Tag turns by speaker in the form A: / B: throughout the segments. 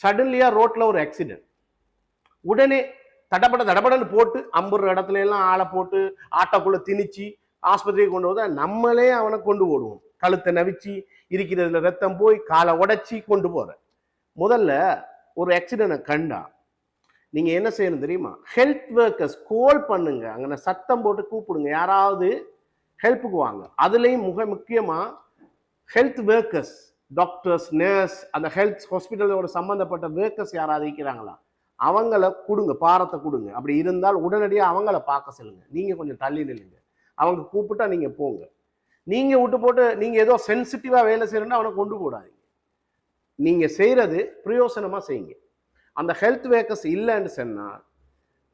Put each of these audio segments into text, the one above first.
A: சடன்லியாக ரோட்டில் ஒரு ஆக்சிடென்ட், உடனே தடபடன்னு போட்டு அம்புற இடத்துல எல்லாம் ஆளை போட்டு ஆட்டோக்குள்ளே திணிச்சு ஆஸ்பத்திரிக்கு கொண்டு போத நம்மளே அவனை கொண்டு போடுவோம். கழுத்தை நவிச்சு இருக்கிறதுல ரத்தம் போய் காலை உடைச்சி கொண்டு போற. முதல்ல ஒரு ஆக்சிடென்ட்டை கண்டா நீங்க என்ன செய்யணும் தெரியுமா? ஹெல்த் ஒர்க்கர்ஸ் கால் பண்ணுங்க, அங்கே சத்தம் போட்டு கூப்பிடுங்க, யாராவது ஹெல்ப்புக்கு வாங்க. அதுலேயும் முக்கியமா ஹெல்த் ஒர்க்கர்ஸ், டாக்டர்ஸ், நர்ஸ், அந்த ஹெல்த் ஹாஸ்பிட்டலோட சம்பந்தப்பட்ட ஒர்க்கர்ஸ் யாராவது இருக்கிறாங்களா அவங்கள கொடுங்க, பாரத்தை கொடுங்க. அப்படி இருந்தால் உடனடியாக அவங்கள பார்க்க சொல்லுங்க. நீங்கள் கொஞ்சம் தள்ளி நில்லுங்க, அவங்க கூப்பிட்டா நீங்கள் போங்க. நீங்கள் விட்டு போட்டு நீங்கள் ஏதோ சென்சிட்டிவாக வேலை செய்யணும்னா அவனை கொண்டு போடாதீங்க. நீங்கள் செய்கிறது பிரயோசனமாக செய்யுங்க. அந்த ஹெல்த் ஒர்க்கர்ஸ் இல்லைன்னு சொன்னால்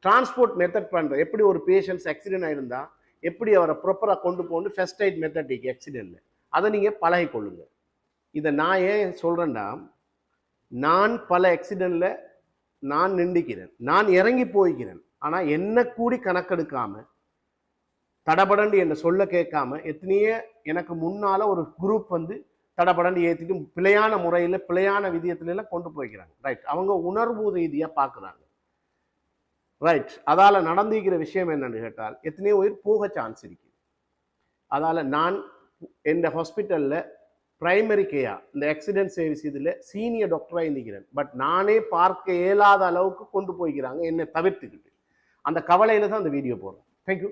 A: டிரான்ஸ்போர்ட் மெத்தட் பண்ணுற, எப்படி ஒரு பேஷண்ட்ஸ் ஆக்சிடென்ட் ஆகிருந்தா எப்படி அவரை ப்ராப்பராக கொண்டு போகணும், ஃபர்ஸ்ட் எய்ட் மெத்தடிக் ஆக்சிடென்ட்டில் அதை நீங்கள் பழகிக்கொள்ளுங்க. இதை நான் ஏன் சொல்கிறேன்னா, நான் பல ஆக்சிடென்ட்டில் நான் நின்றுக்கிறேன், நான் இறங்கி போய்க்கிறேன். ஆனால் என்ன கூடி கணக்கெடுக்காமல் தடபடண்டு என்னை சொல்ல கேட்காம எத்தனையே எனக்கு முன்னால் ஒரு குரூப் வந்து தடபடண்டு ஏற்றிட்டு பிழையான முறையில் பிழையான விதியத்துலாம் கொண்டு போய்க்கிறாங்க. ரைட், அவங்க உணர்வு ரீதியாக பார்க்குறாங்க. ரைட், அதால் நடந்திருக்கிற விஷயம் என்னன்னு கேட்டால் எத்தனையோ உயிர் போக சான்ஸ் இருக்குது. அதால் நான் என் ஹாஸ்பிட்டலில் பிரைமரி கேர் இந்த ஆக்சிடென்ட் சர்வீஸ் இதில் சீனியர் டாக்டராக இருந்திக்கிறேன். பட் நானே பார்க்க இயலாத அளவுக்கு கொண்டு போய்க்கிறாங்க என்னை தவிர்த்துக்கிட்டு. அந்த கவலையில் தான் அந்த வீடியோ போடுறேன். தேங்க்யூ.